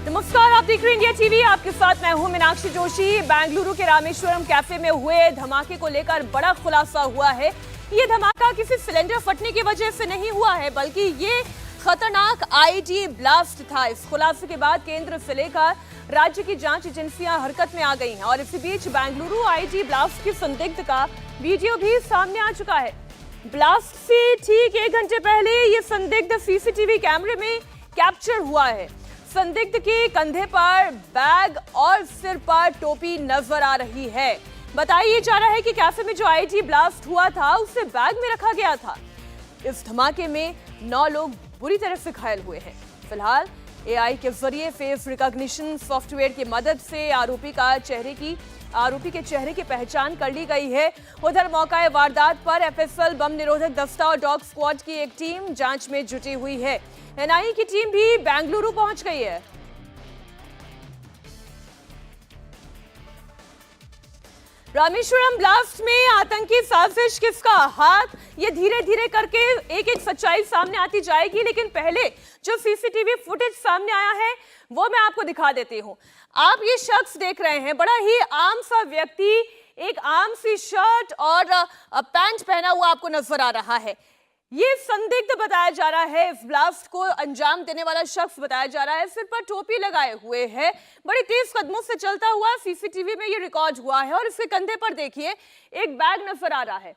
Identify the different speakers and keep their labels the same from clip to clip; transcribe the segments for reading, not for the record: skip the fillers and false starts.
Speaker 1: नमस्कार, आप देख रहे हैं इंडिया टीवी। आपके साथ मैं हूं मीनाक्षी जोशी। बेंगलुरु के रामेश्वरम कैफे में हुए धमाके को लेकर बड़ा खुलासा हुआ है। ये धमाका किसी सिलेंडर फटने की वजह से नहीं हुआ है, बल्कि ये खतरनाक आईडी ब्लास्ट था। इस खुलासे के बाद केंद्र से लेकर राज्य की जांच एजेंसियां हरकत में आ गई हैं और इसी बीच बेंगलुरु आईडी ब्लास्ट की संदिग्ध का वीडियो भी सामने आ चुका है। ब्लास्ट से ठीक 1 घंटे पहले ये संदिग्ध सीसीटीवी कैमरे में कैप्चर हुआ है। संदिग्ध के कंधे पर बैग और सिर पर टोपी नजर आ रही है। बताया जा रहा है कि कैफे में जो आईडी ब्लास्ट हुआ था उसे बैग में रखा गया था। इस धमाके में 9 लोग बुरी तरह से घायल हुए हैं। फिलहाल एआई के जरिए फेस रिकॉग्निशन सॉफ्टवेयर की मदद से आरोपी के चेहरे की पहचान कर ली गई है। उधर मौका वारदात पर एफएसएल बम निरोधक दस्ता और डॉग स्क्वाड की एक टीम जांच में जुटी हुई है। एनआईए की टीम भी बेंगलुरु पहुंच गई है। रामेश्वरम ब्लास्ट में आतंकी साजिश किसका हाथ, ये धीरे धीरे करके एक एक सच्चाई सामने आती जाएगी। लेकिन पहले जो सीसीटीवी फुटेज सामने आया है वो मैं आपको दिखा देती हूं। आप ये शख्स देख रहे हैं, बड़ा ही आम सा व्यक्ति, एक आम सी शर्ट और पैंट पहना हुआ आपको नजर आ रहा है। ये संदिग्ध बताया जा रहा है, इस ब्लास्ट को अंजाम देने वाला शख्स बताया जा रहा है। सिर पर टोपी लगाए हुए है, बड़ी तेज कदमों से चलता हुआ सीसीटीवी में ये रिकॉर्ड हुआ है और इसके कंधे पर देखिए एक बैग नजर आ रहा है।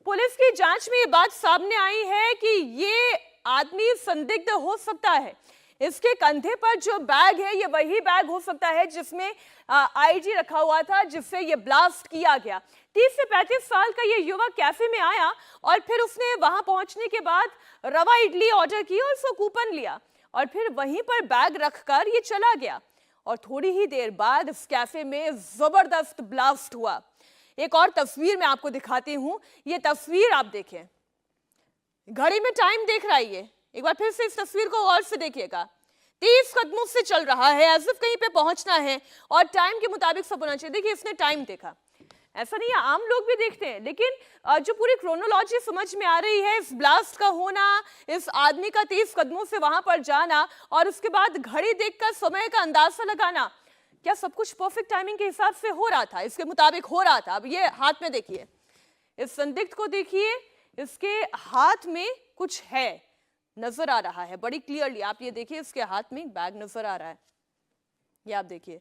Speaker 1: पुलिस की जांच में ये बात सामने आई है कि ये आदमी संदिग्ध हो सकता है। इसके कंधे पर जो बैग है ये वही बैग हो सकता है जिसमें आईडी रखा हुआ था, जिससे ये ब्लास्ट किया गया। 30 से 35 साल का ये युवक कैफे में आया और फिर उसने वहां पहुंचने के बाद रवा इडली ऑर्डर की और उसको कूपन लिया और फिर वहीं पर बैग रखकर ये चला गया। और थोड़ी ही देर बाद इस कैफे में जबरदस्त ब्लास्ट हुआ। एक और तस्वीर मैं आपको दिखाती हूं। ये तस्वीर आप देखें, घड़ी में टाइम देख रहा है ये। एक बार फिर से इस तस्वीर को गौर से देखिएगा। 30 कदमों से चल रहा है, एज़ इफ कहीं पे पहुंचना है और टाइम के मुताबिक सब होना चाहिए। देखिए इसने टाइम देखा, ऐसा नहीं है, आम लोग भी देखते हैं, लेकिन जो पूरी क्रोनोलॉजी समझ में आ रही है, इस ब्लास्ट का होना, इस आदमी का 30 कदमों से वहां पर जाना और उसके बाद घड़ी देखकर समय का अंदाजा लगाना, क्या सब कुछ परफेक्ट टाइमिंग के हिसाब से हो रहा था, इसके मुताबिक हो रहा था। अब ये हाथ में देखिए, इस संदिग्ध को देखिए, इसके हाथ में कुछ है, नजर आ रहा है बड़ी क्लियरली। आप ये देखिए, इसके हाथ में एक बैग नजर आ रहा है, ये आप देखिए,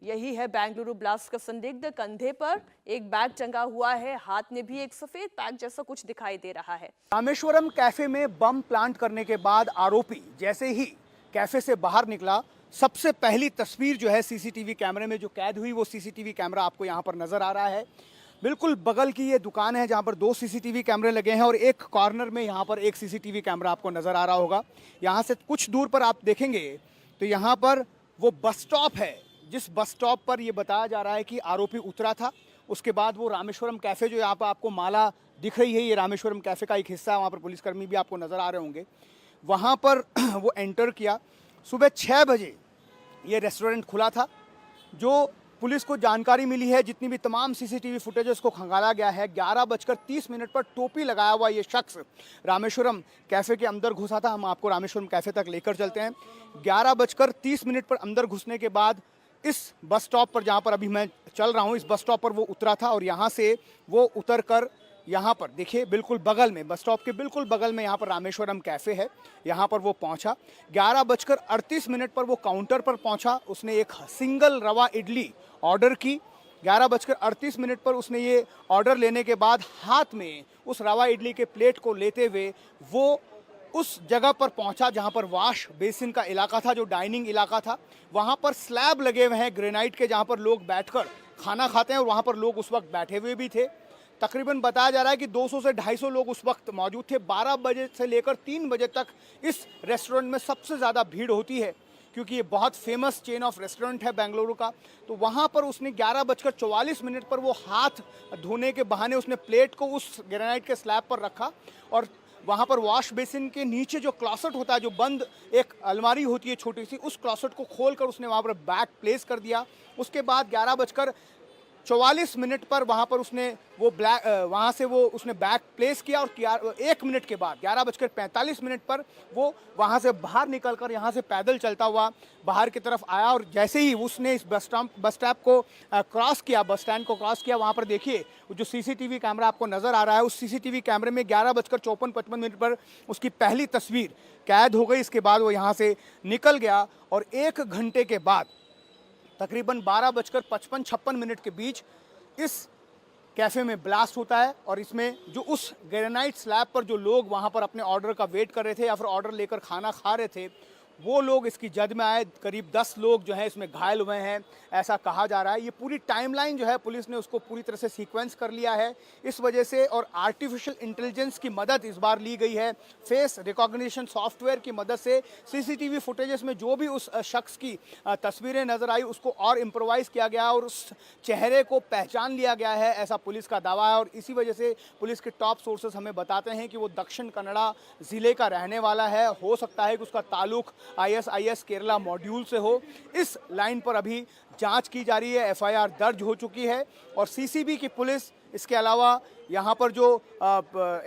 Speaker 1: यही है बेंगलुरु ब्लास्ट का संदिग्ध। कंधे पर एक बैग टंगा हुआ है, हाथ में भी एक सफेद बैग जैसा कुछ दिखाई दे रहा है।
Speaker 2: रामेश्वरम कैफे में बम प्लांट करने के बाद आरोपी जैसे ही कैफे से बाहर निकला, सबसे पहली तस्वीर जो है सीसीटीवी कैमरे में जो कैद हुई, वो सीसीटीवी कैमरा आपको यहाँ पर नजर आ रहा है। बिल्कुल बगल की ये दुकान है जहाँ पर 2 सीसीटीवी कैमरे लगे हैं और एक कॉर्नर में यहाँ पर एक सीसीटीवी कैमरा आपको नजर आ रहा होगा। यहाँ से कुछ दूर पर आप देखेंगे तो यहाँ पर वो बस स्टॉप है, जिस बस स्टॉप पर ये बताया जा रहा है कि आरोपी उतरा था। उसके बाद वो रामेश्वरम कैफ़े, जो यहाँ पर आपको माला दिख रही है, ये रामेश्वरम कैफ़े का एक हिस्सा है, वहाँ पर पुलिसकर्मी भी आपको नज़र आ रहे होंगे, वहाँ पर वो एंटर किया। सुबह 6 बजे ये रेस्टोरेंट खुला था। जो पुलिस को जानकारी मिली है, जितनी भी तमाम सीसीटीवी फुटेज उसको खंगाला गया है, 11:30 पर टोपी लगाया हुआ ये शख्स रामेश्वरम कैफ़े के अंदर घुसा था। हम आपको रामेश्वरम कैफ़े तक लेकर चलते हैं। 11:30 पर अंदर घुसने के बाद इस बस स्टॉप पर, जहाँ पर अभी मैं चल रहा हूँ, इस बस स्टॉप पर वो उतरा था और यहाँ से वो उतर कर यहाँ पर देखिए बिल्कुल बगल में, बस स्टॉप के बिल्कुल बगल में यहाँ पर रामेश्वरम कैफ़े है, यहाँ पर वो पहुँचा। 11:38 पर वो काउंटर पर पहुँचा। उसने एक सिंगल रवा इडली ऑर्डर की। 11:38 पर उसने ये ऑर्डर लेने के बाद हाथ में उस रवा इडली के प्लेट को लेते हुए वो उस जगह पर पहुंचा जहां पर वॉश बेसिन का इलाका था, जो डाइनिंग इलाका था। वहां पर स्लैब लगे हुए हैं ग्रेनाइट के, जहां पर लोग बैठकर खाना खाते हैं और वहां पर लोग उस वक्त बैठे हुए भी थे। तकरीबन बताया जा रहा है कि 200 से 250 लोग उस वक्त मौजूद थे। 12 बजे से लेकर 3 बजे तक इस रेस्टोरेंट में सबसे ज़्यादा भीड़ होती है, क्योंकि ये बहुत फेमस चेन ऑफ रेस्टोरेंट है बेंगलुरु का। तो वहाँ पर उसने 11:44 पर वो हाथ धोने के बहाने उसने प्लेट को उस ग्रेनाइट के स्लैब पर रखा और वहाँ पर वॉश बेसिन के नीचे जो क्लॉसेट होता है, जो बंद एक अलमारी होती है छोटी सी, उस क्लॉसेट को खोलकर उसने वहाँ पर बैग प्लेस कर दिया। उसके बाद 44 मिनट पर वहां पर उसने वो वहां से वो उसने बैग प्लेस किया और 1 मिनट के बाद 11:45 पर वो वहां से बाहर निकलकर यहां से पैदल चलता हुआ बाहर की तरफ आया। और जैसे ही उसने इस बस स्टॉप को क्रॉस किया, बस स्टैंड को क्रॉस किया, वहां पर देखिए जो सीसीटीवी कैमरा आपको नजर आ रहा है, उस सीसीटीवी कैमरे में 11:54-55 पर उसकी पहली तस्वीर कैद हो गई। इसके बाद वो यहाँ से निकल गया और 1 घंटे के बाद तकरीबन 12:55-56 के बीच इस कैफ़े में ब्लास्ट होता है। और इसमें जो उस ग्रेनाइट स्लैब पर जो लोग वहाँ पर अपने ऑर्डर का वेट कर रहे थे या फिर ऑर्डर लेकर खाना खा रहे थे, वो लोग इसकी जद में आए। करीब 10 लोग जो है इसमें घायल हुए हैं, ऐसा कहा जा रहा है। ये पूरी टाइमलाइन जो है पुलिस ने उसको पूरी तरह से सीक्वेंस कर लिया है इस वजह से, और आर्टिफिशियल इंटेलिजेंस की मदद इस बार ली गई है। फेस रिकॉग्निशन सॉफ्टवेयर की मदद से सीसीटीवी फुटेजेस में जो भी उस शख्स की तस्वीरें नजर आई उसको और इम्प्रोवाइज किया गया और उस चेहरे को पहचान लिया गया है, ऐसा पुलिस का दावा है। और इसी वजह से पुलिस के टॉप सोर्सेस हमें बताते हैं कि वो दक्षिण कन्नड़ा ज़िले का रहने वाला है। हो सकता है कि उसका ताल्लुक ISIS केरला मॉड्यूल से हो। इस लाइन पर अभी जांच की जा रही है, FIR दर्ज हो चुकी है। और CCB की पुलिस, इसके अलावा यहाँ पर जो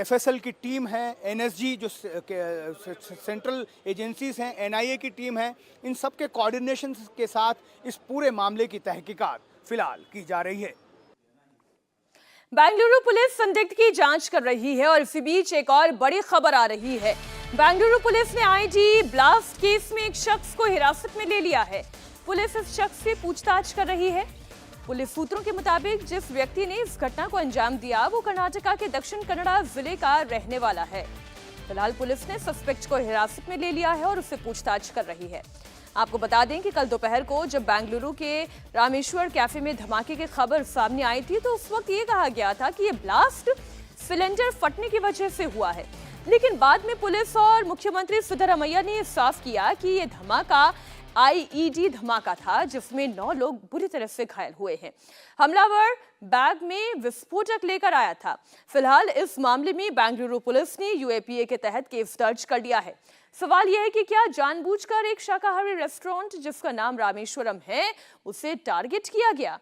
Speaker 2: FSL की टीम है, NSG जो सेंट्रल एजेंसीज हैं, NIA की टीम है, इन सब के कोऑर्डिनेशन के साथ इस पूरे मामले की तहकीकात फिलहाल की जा रही है।
Speaker 1: बेंगलुरु पुलिस संदिग्ध की जांच कर रही है और इसी बीच एक और बड़ी खबर आ रही है। बेंगलुरु पुलिस ने IG ब्लास्ट केस में एक शख्स को हिरासत में ले लिया है। पुलिस इस शख्स से पूछताछ कर रही है। पुलिस सूत्रों के मुताबिक जिस व्यक्ति ने इस घटना को अंजाम दिया वो कर्नाटका के दक्षिण कन्नड़ा जिले का रहने वाला है। फिलहाल पुलिस ने सस्पेक्ट को हिरासत में ले लिया है और उससे पूछताछ कर रही है। आपको बता दें कि कल दोपहर को जब बेंगलुरु के रामेश्वर कैफे में धमाके की खबर सामने आई थी तो उस वक्त ये कहा गया था कि ये ब्लास्ट सिलेंडर फटने की वजह से हुआ है, लेकिन बाद में पुलिस और मुख्यमंत्री सिद्धरामैया ने साफ किया कि ये धमाका IED धमाका था जिसमें 9 लोग बुरी तरह से घायल हुए हैं। हमलावर बैग में विस्फोटक लेकर आया था। फिलहाल इस मामले में बेंगलुरु पुलिस ने UAPA के तहत केस दर्ज कर लिया है। सवाल यह है कि क्या जानबूझकर एक शाकाहारी रेस्टोरेंट जिसका नाम रामेश्वरम है उसे टारगेट किया गया?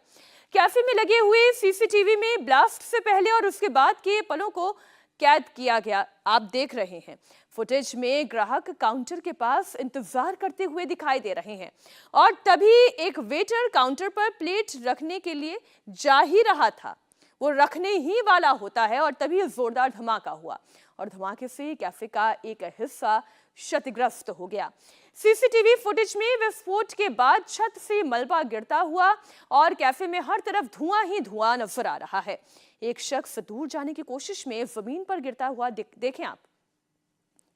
Speaker 1: कैफे में लगे हुए CCTV में ब्लास्ट से पहले और उसके बाद के पलों को कैद किया गया आप देख रहे हैं। फुटेज में ग्राहक काउंटर के पास इंतजार करते हुए दिखाई दे रहे हैं और तभी एक वेटर काउंटर पर प्लेट रखने के लिए जा ही रहा था, वो रखने ही वाला होता है और तभी जोरदार धमाका हुआ और धमाके से कैफे का एक हिस्सा क्षतिग्रस्त हो गया। CCTV फुटेज में विस्फोट के बाद छत से मलबा गिरता हुआ और कैफे में हर तरफ धुआं ही धुआं नजर आ रहा है। एक शख्स दूर जाने की कोशिश में जमीन पर गिरता हुआ देखें आप।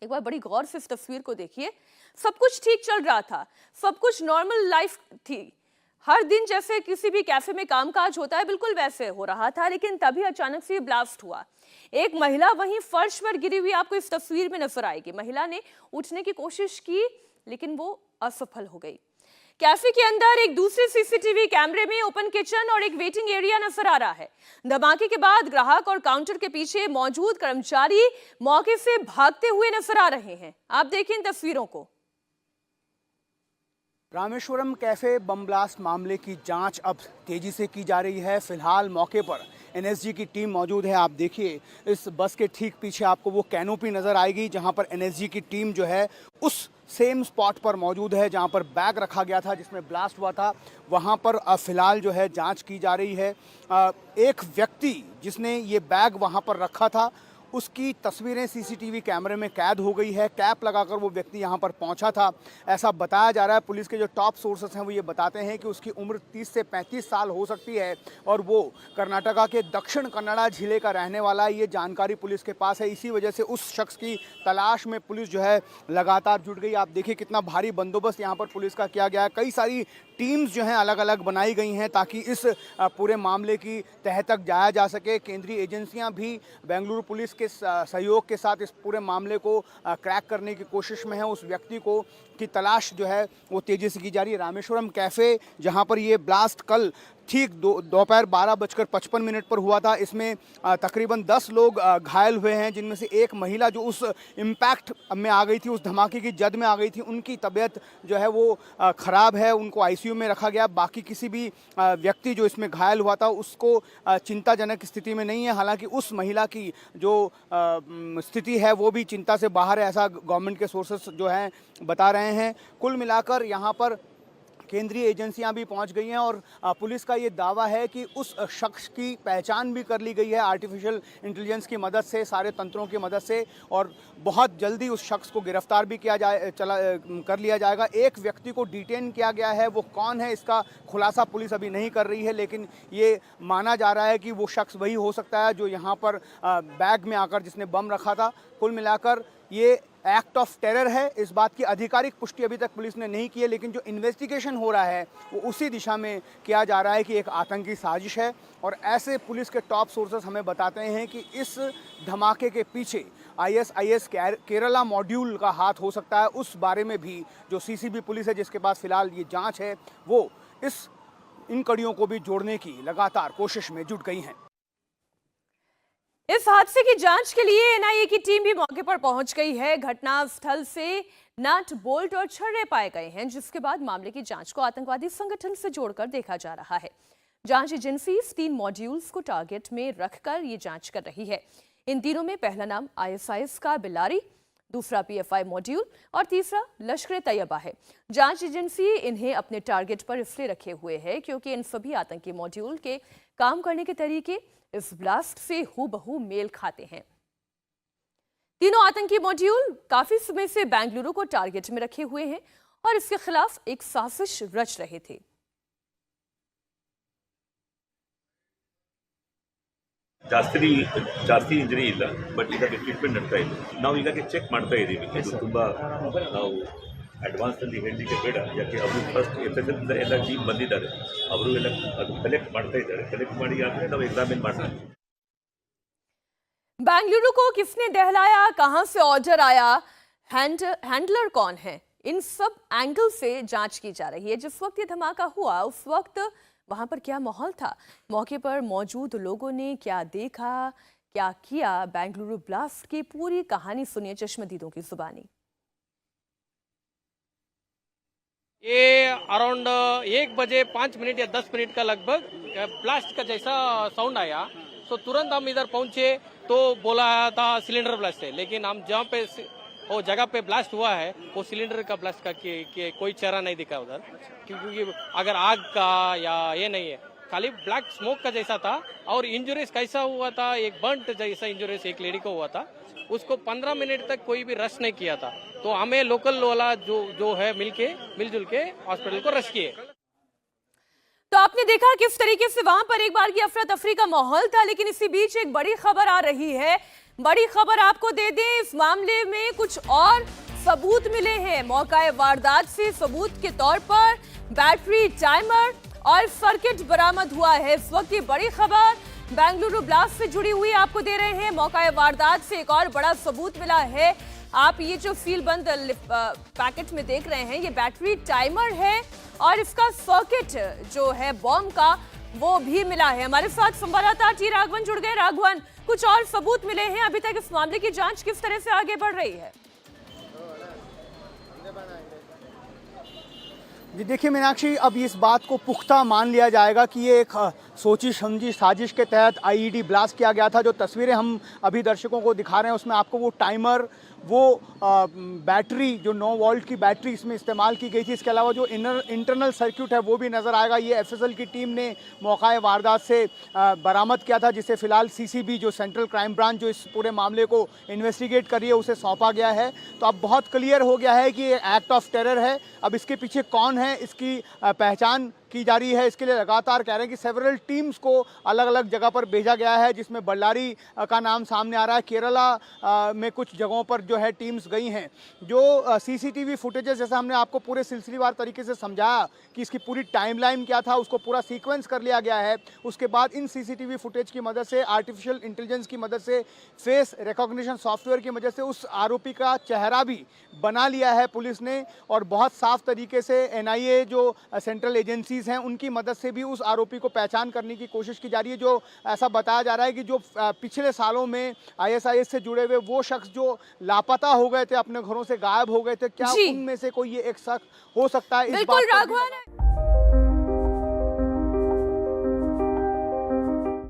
Speaker 1: एक बार बड़ी गौर से इस तस्वीर को देखिए। सब कुछ ठीक चल रहा था, सब कुछ नॉर्मल लाइफ थी, हर दिन जैसे किसी भी कैफे में कामकाज होता है बिल्कुल वैसे हो रहा था, लेकिन तभी अचानक से ब्लास्ट हुआ। एक महिला वहीं फर्श पर गिरी हुई आपको इस तस्वीर में नजर आएगी। महिला ने उठने की कोशिश की लेकिन वो असफल हो गई। कैफे के अंदर एक दूसरे CCTV कैमरे में ओपन किचन और एक वेटिंग एरिया नजर आ रहा है। धमाके के बाद ग्राहक और काउंटर के पीछे मौजूद कर्मचारी मौके से भागते हुए नजर आ रहे हैं। आप देखें इन तस्वीरों को।
Speaker 2: रामेश्वरम कैफे बम ब्लास्ट मामले की जांच अब तेजी से की जा रही है। फिलहाल मौके पर NSG की टीम मौजूद है। आप देखिए इस बस के ठीक पीछे आपको वो कैनोपी नज़र आएगी जहां पर NSG की टीम जो है उस सेम स्पॉट पर मौजूद है जहां पर बैग रखा गया था जिसमें ब्लास्ट हुआ था। वहां पर फिलहाल जो है जांच की जा रही है। एक व्यक्ति जिसने ये बैग वहां पर रखा था उसकी तस्वीरें CCTV कैमरे में कैद हो गई है। कैप लगाकर वो व्यक्ति यहाँ पर पहुँचा था, ऐसा बताया जा रहा है। पुलिस के जो टॉप सोर्सेस हैं वो ये बताते हैं कि उसकी उम्र 30 से 35 साल हो सकती है और वो कर्नाटका के दक्षिण कन्नड़ा जिले का रहने वाला है। ये जानकारी पुलिस के पास है। इसी वजह से उस शख्स की तलाश में पुलिस जो है लगातार जुट गई। आप देखिए कितना भारी बंदोबस्त यहाँ पर पुलिस का किया गया है। कई सारी टीम्स जो हैं अलग अलग बनाई गई हैं ताकि इस पूरे मामले की तह तक जाया जा सके। केंद्रीय एजेंसियां भी बेंगलुरु पुलिस के सहयोग के साथ इस पूरे मामले को क्रैक करने की कोशिश में है। उस व्यक्ति को की तलाश जो है वो तेजी से की जा रही है। रामेश्वरम कैफ़े जहां पर ये ब्लास्ट कल ठीक दोपहर 12:55 पर हुआ था। इसमें तकरीबन 10 लोग घायल हुए हैं, जिनमें से एक महिला जो उस इम्पैक्ट में आ गई थी, उस धमाके की जद में आ गई थी, उनकी तबीयत जो है वो ख़राब है, उनको आईसीयू में रखा गया। बाकी किसी भी व्यक्ति जो इसमें घायल हुआ था उसको चिंताजनक स्थिति में नहीं है। हालांकि उस महिला की जो स्थिति है वो भी चिंता से बाहर है, ऐसा गवर्नमेंट के सोर्सेस जो हैं बता रहे हैं। कुल मिलाकर यहाँ पर केंद्रीय एजेंसियां भी पहुंच गई हैं और पुलिस का ये दावा है कि उस शख्स की पहचान भी कर ली गई है आर्टिफिशियल इंटेलिजेंस की मदद से, सारे तंत्रों की मदद से, और बहुत जल्दी उस शख्स को गिरफ्तार भी कर लिया जाएगा। एक व्यक्ति को डिटेन किया गया है, वो कौन है इसका खुलासा पुलिस अभी नहीं कर रही है, लेकिन ये माना जा रहा है कि वो शख्स वही हो सकता है जो यहाँ पर बैग में आकर जिसने बम रखा था। कुल मिलाकर ये एक्ट ऑफ टेरर है, इस बात की आधिकारिक पुष्टि अभी तक पुलिस ने नहीं की है, लेकिन जो इन्वेस्टिगेशन हो रहा है वो उसी दिशा में किया जा रहा है कि एक आतंकी साजिश है। और ऐसे पुलिस के टॉप सोर्सेस हमें बताते हैं कि इस धमाके के पीछे ISIS केरला मॉड्यूल का हाथ हो सकता है। उस बारे में भी जो CCB पुलिस है, जिसके पास फिलहाल ये जांच है, वो इन कड़ियों को भी जोड़ने की लगातार कोशिश में जुट गई हैं।
Speaker 1: इस हादसे की जांच के लिए NIA की टीम भी मौके पर पहुंच गई है। घटनास्थल से नट, बोल्ट और छर्रे पाए गए हैं, जिसके बाद मामले की जांच को आतंकवादी संगठन से जोड़कर देखा जा रहा है। जांच एजेंसी 3 मॉड्यूल्स को टारगेट में रखकर ये जांच कर रही है। इन तीनों में पहला नाम ISIS का बिलारी, दूसरा PFI मॉड्यूल और तीसरा लश्कर तैयबा है। जांच एजेंसी इन्हें अपने टारगेट पर इसलिए रखे हुए है क्योंकि इन सभी आतंकी मॉड्यूल के काम करने के तरीके इस ब्लास्ट से हूबहू मेल खाते हैं। तीनों आतंकी मॉड्यूल काफी समय से बेंगलुरु को टारगेट में रखे हुए हैं और इसके खिलाफ एक साजिश रच रहे थे।
Speaker 3: ಜಾಸ್ತಿ ಇಂಜರಿ ಇಲ್ಲ, ಬಟ್ ಇದಕ್ಕೆ ಟ್ರೀಟ್ಮೆಂಟ್ ನಡ್ತಾ ಇದೆ. ನಾವು ಈಗಾಗಲೇ ಚೆಕ್ ಮಾಡ್ತಾ ಇದ್ದೀವಿ. ಇದು ತುಂಬಾ ನಾವು ಅಡ್ವಾನ್ಸ್ ಅಲ್ಲಿ ಹೇಳಲಿಕ್ಕೆ ಬೇಡ, ಯಾಕೆ ಅವರು ಫಸ್ಟ್ FSL ಇಂದ ಎಲ್ಲ ಟೀಮ್ ಬಂದಿದ್ದಾರೆ, ಅವರು ಎಲ್ಲ ಅದು ಕಲೆಕ್ಟ್ ಮಾಡ್ತಾ ಇದ್ದಾರೆ. ಕಲೆಕ್ಟ್ ಮಾಡಿ ಆದ್ಮೇಲೆ ನಾವು ಎಕ್ಸಾಮಿನ್ ಮಾಡ್ತಾ ಇದ್ದೀವಿ.
Speaker 1: बेंगलुरु को किसने दहलाया, कहां से ऑर्डर आया, हैंडलर कौन है, इन सब एंगल से जांच की जा रही है। जिस वक्त ये धमाका हुआ उस वक्त वहां पर क्या माहौल था, मौके पर मौजूद लोगों ने क्या देखा, क्या किया, बेंगलुरु ब्लास्ट की पूरी कहानी सुनिए चश्मदीदों की जुबानी।
Speaker 4: ये अराउंड 1 बजे 5 मिनट या 10 मिनट का लगभग ब्लास्ट का जैसा साउंड आया, तो तुरंत हम इधर पहुंचे तो बोला था सिलेंडर ब्लास्ट है, लेकिन हम जहाँ पे वो जगह पे ब्लास्ट हुआ है वो सिलेंडर का ब्लास्ट का कि कोई चेहरा नहीं दिखा उधर, क्योंकि अगर आग का या ये नहीं है, खाली ब्लैक स्मोक का जैसा था। और इंजुरीज कैसा हुआ था, एक बर्न्ट जैसा इंजुरीज एक लेडी को हुआ था, उसको 15 मिनट तक कोई भी रश नहीं किया था, तो हमें लोकल वाला जो है मिलजुल के हॉस्पिटल को रश किए।
Speaker 1: तो आपने देखा किस तरीके से वहां पर एक बार की अफरा तफरी का माहौल था, लेकिन इसी बीच एक बड़ी खबर आ रही है। बड़ी खबर आपको दे दें, इस मामले में कुछ और सबूत मिले हैं। मौका वारदात से सबूत के तौर पर बैटरी, टाइमर और सर्किट बरामद हुआ है। इस वक्त की बड़ी खबर बेंगलुरु ब्लास्ट से जुड़ी हुई आपको दे रहे हैं। मौका वारदात से एक और बड़ा सबूत मिला है। आप ये जो सील बंद पैकेट में देख रहे हैं, ये बैटरी टाइमर है और इसका सर्किट जो है बॉम्ब का वो भी मिला है। हमारे साथ संवाददाता टी राघवन जुड़ गए। राघवन, कुछ और सबूत मिले हैं, अभी तक इस मामले की जांच किस तरह से आगे बढ़ रही है?
Speaker 2: जी देखिए मीनाक्षी, अब इस बात को पुख्ता मान लिया जाएगा कि ये एक सोची समझी साजिश के तहत IED ब्लास्ट किया गया था। जो तस्वीरें हम अभी दर्शकों को दिखा रहे हैं उसमें आपको वो टाइमर, वो बैटरी जो 9 वोल्ट की बैटरी इसमें इस्तेमाल की गई थी, इसके अलावा जो इंटरनल सर्किट है वो भी नज़र आएगा। ये FSL की टीम ने मौका वारदात से बरामद किया था, जिसे फ़िलहाल CCB जो सेंट्रल क्राइम ब्रांच जो इस पूरे मामले को इन्वेस्टिगेट कर रही है उसे सौंपा गया है। तो अब बहुत क्लियर हो गया है कि ये एक्ट ऑफ टेरर है। अब इसके पीछे कौन है इसकी पहचान की जा रही है। इसके लिए लगातार कह रहे हैं कि सेवरल टीम्स को अलग अलग जगह पर भेजा गया है, जिसमें बल्लारी का नाम सामने आ रहा है। केरला में कुछ जगहों पर जो जो है टीम्स गई हैं, जो सीसीटीवी फुटेजेस, जैसा हमने आपको पूरे सिलसिलेवार तरीके से समझाया कि इसकी पूरी टाइमलाइन क्या था, उसको पूरा सीक्वेंस कर लिया गया है। उसके बाद इन सीसीटीवी फुटेज की मदद से, आर्टिफिशियल इंटेलिजेंस की मदद से, फेस रिकॉग्निशन सॉफ्टवेयर की मदद से उस आरोपी का चेहरा भी बना लिया है पुलिस ने, और बहुत साफ तरीके से एनआईए जो सेंट्रल एजेंसीज हैं उनकी मदद से भी उस आरोपी को पहचान करने की कोशिश की जा रही है। जो ऐसा बताया जा रहा है कि जो पिछले सालों में आईएसआईएस से जुड़े हुए वो शख्स जो लापता हो गए थे, अपने घरों से गायब हो गए थे, क्या
Speaker 1: जी।
Speaker 2: उनमें से कोई ये एक शख्स हो सकता है? इस
Speaker 1: बिल्कुल
Speaker 2: बात पर भी
Speaker 1: राघवन।